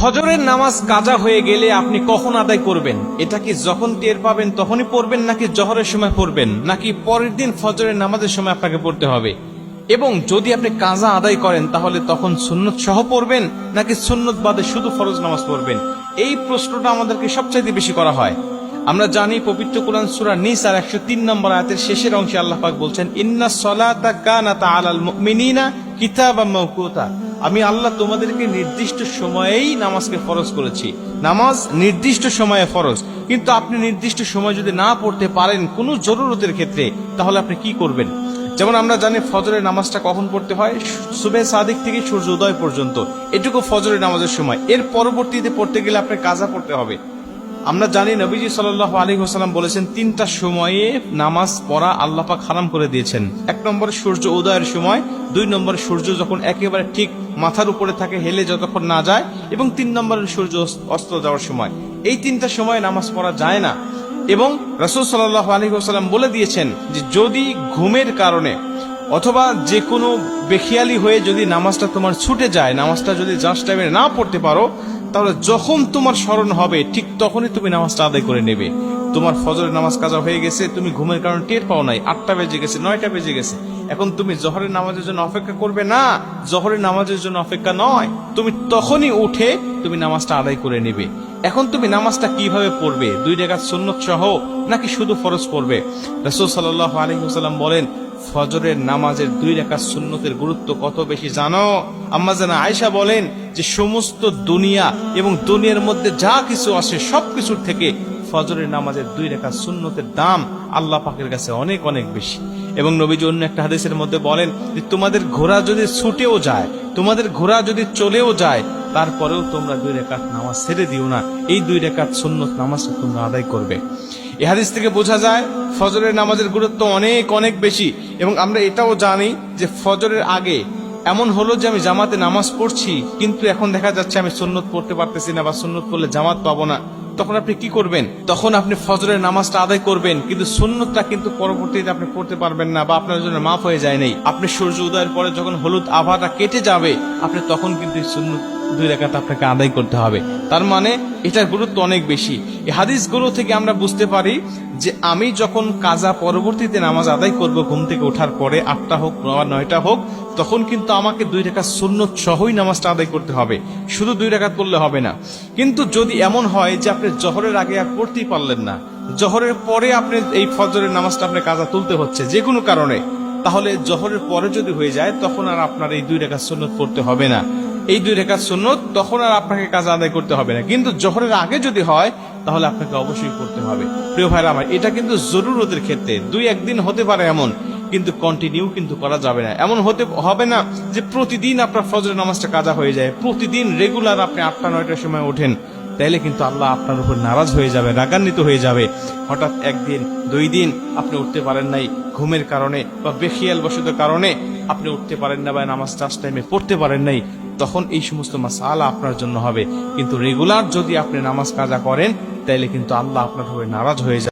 ফজরের নামাজ কাজা হয়ে গেলে আপনি কখন আদায় করবেন? এটা কি যখন টের পাবেন তখনই পড়বেন, নাকি জোহরের সময় পড়বেন, নাকি পরের দিন ফজরের নামাজের সময় আপনাকে পড়তে হবে? এবং যদি আপনি কাজা আদায় করেন তাহলে তখন সুন্নত সহ পড়বেন, নাকি সুন্নত বাদে শুধু ফরজ নামাজ পড়বেন? এই প্রশ্নটা আমাদেরকে সবচাইতে বেশি করা হয়। আমরা জানি পবিত্র কোরআন সূরা নিসার 103 নম্বর আয়াতের শেষের অংশে আল্লাহ পাক বলছেন, ইন্নাস সালাতা কানাত আলাল মুমিনিনা কিতাবাম মাওকুতা। আমি আল্লাহ তোমাদেরকে নির্দিষ্ট সময়েই নামাজকে ফরজ করেছি। নামাজ নির্দিষ্ট সময়ে ফরজ, কিন্তু আপনি নির্দিষ্ট সময় যদি না পড়তে পারেন কোনো জরুরতের ক্ষেত্রে, তাহলে আপনি কি করবেন? যেমন আমরা জানি ফজরের নামাজটা কখন পড়তে হয়? সুবহে সাদিক থেকে সূর্য উদয় পর্যন্ত, এটুকু ফজরের নামাজের সময়। এর পরবর্তীতে পড়তে গেলে আপনার কাজা পড়তে হবে। আমরা জানি নবীজি সাল্লাল্লাহু আলাইহি ওয়াসাল্লাম বলেছেন, তিনটা সময়ে নামাজ পড়া আল্লাহ পাক হারাম করে দিয়েছেন। 1 নম্বরে সূর্য উদয়ের সময়, 2 নম্বরে সূর্য যখন একেবারে ঠিক মাথার উপরে থাকে, হেলে যতক্ষণ না যায়, এবং 3 নম্বরে সূর্য অস্ত যাওয়ার সময়। এই তিনটা সময়ে নামাজ পড়া যায় না। এবং রাসূল সাল্লাল্লাহু আলাইহি ওয়াসাল্লাম বলে দিয়েছেন যে যদি ঘুমের কারণে অথবা যে কোনো বেখিয়ালি হয়ে যদি নামাজটা তোমার ছুটে যায়, নামাজটা যদি জাস্ট টাইমে না পড়তে পারো, তাহলে যখন তোমার স্মরণ হবে ঠিক তখনই তুমি নামাজটা আদায় করে নেবে। তোমার ফজরের নামাজ কাজা হয়ে গেছে, তুমি ঘুমের কারণে টের পাও নাই, 8টা বেজে গেছে, 9টা বেজে গেছে, এখন তুমি জোহরের নামাজের জন্য অপেক্ষা করবে না। জোহরের নামাজের জন্য অপেক্ষা নয়, তুমি তখনই উঠে তুমি নামাজটা আদায় করে নেবে। এখন তুমি নামাজটা কিভাবে পড়বে? 2 রাকাত সুন্নত সহ নাকি শুধু ফরজ পড়বে? রাসূল সাল্লাল্লাহু আলাইহি ওয়াসাল্লাম বলেন, ফজরের নামাজের 2 রাকাত সুন্নতের গুরুত্ব কত বেশি জানো? আম্মা জানা আয়েশা বলেন যে সমস্ত দুনিয়া এবং দুনিয়ার মধ্যে যা কিছু আছে সবকিছুর থেকে ফজরের নামাজের 2 রাকাত সুন্নতের দাম আল্লাহ পাকের কাছে অনেক অনেক বেশি। এবং নবীজি অন্য একটা হাদিসের মধ্যে বলেন যে তোমাদের ঘোড়া যদি ছুটেও যায়, তোমাদের ঘোড়া যদি চলেও যায়, তারপরেও তোমরা 2 রাকাত নামাজ ছেড়ে দিও না। এই 2 রাকাত সুন্নত নামাজটা তোমরা আদায় করবে। এই হাদিস থেকে বোঝা যায় ফজরের নামাজের গুরুত্ব অনেক অনেক বেশি। এবং আমরা এটাও জানি যে ফজরের আগে এমন হলো যে আমি জামাতে নামাজ পড়ছি, কিন্তু এখন দেখা যাচ্ছে আমি সুন্নত পড়তে পারতেছি না, বা সুন্নত পড়লে জামাত পাবো না। তখন আপনি কি করবেন? তখন আপনি ফজরের নামাজটা আদায় করবেন, কিন্তু সুন্নতটা কিন্তু পরবর্তীতে আপনি পড়তে পারবেন না, বা আপনার জন্য মাফ হয়ে যায় নাই। আপনি সূর্য উদয়ের পরে যখন হলুদ আভাটা কেটে যাবে, আপনি তখন কিন্তু সুন্নত 2 রাকাত আপনাকে আদায় করতে হবে। তার মানে এটার গুরুত্ব অনেক বেশি। এই হাদিসগুলো থেকে আমরা বুঝতে পারি যে আমি যখন কাজা পরবর্তীতে নামাজ আদায় করব, ঘুম থেকে ওঠার পরে 8টা হোক বা 9টা হোক, তখন কিন্তু আমাকে 2 রাকাত সুন্নত সহই নামাজটা আদায় করতে হবে, শুধু 2 রাকাত পড়লে হবে না। কিন্তু যদি এমন হয় যে আপনি জোহরের আগে আর পড়তেই পারলেন না, জোহরের পরে আপনি এই ফজরের নামাজটা আপনি কাজা তুলতে হচ্ছে যে কোনো কারণে, তাহলে জোহরের পরে যদি হয়ে যায় তখন আর আপনার এই 2 রাকাত সুন্নত পড়তে হবে না। এই 2 রাকাত সুন্নত তখন আর আপনাকে কাজা আদায় করতে হবে না। কিন্তু জোহরের আগে যদি হয় তাহলে আপনাকে অবশ্যই পড়তে হবে। প্রিয় ভাইরা আমার, এটা কিন্তু জরুরতের ক্ষেত্রে 2-1 দিন হতে পারে এমন, কিন্তু কন্টিনিউ কিন্তু করা যাবে না। এমন হতে হবে না যে প্রতিদিন আপনার ফজরের নামাজটা কাজা হয়ে যায়, প্রতিদিন রেগুলার আপনি 8টা-9টার সময় ওঠেন, তাইলে কিন্তু আল্লাহ আপনার উপর নারাজ হয়ে যাবে, রাগান্বিত হয়ে যাবে। হঠাৎ 1 দিন 2 দিন আপনি উঠতে পারেন নাই, ঘুমের কারণে বা বেখিয়াল বশত কারণে আপনি উঠতে পারেন না, বা নামাজ টাস টাইমে পড়তে পারেন নাই, তখন এই সমস্ত মাসালা আপনার জন্য হবে। কিন্তু রেগুলার যদি আপনি নামাজ কাজা করেন, তাইলে কিন্তু আল্লাহ আপনার উপর নারাজ হয়ে যাবে।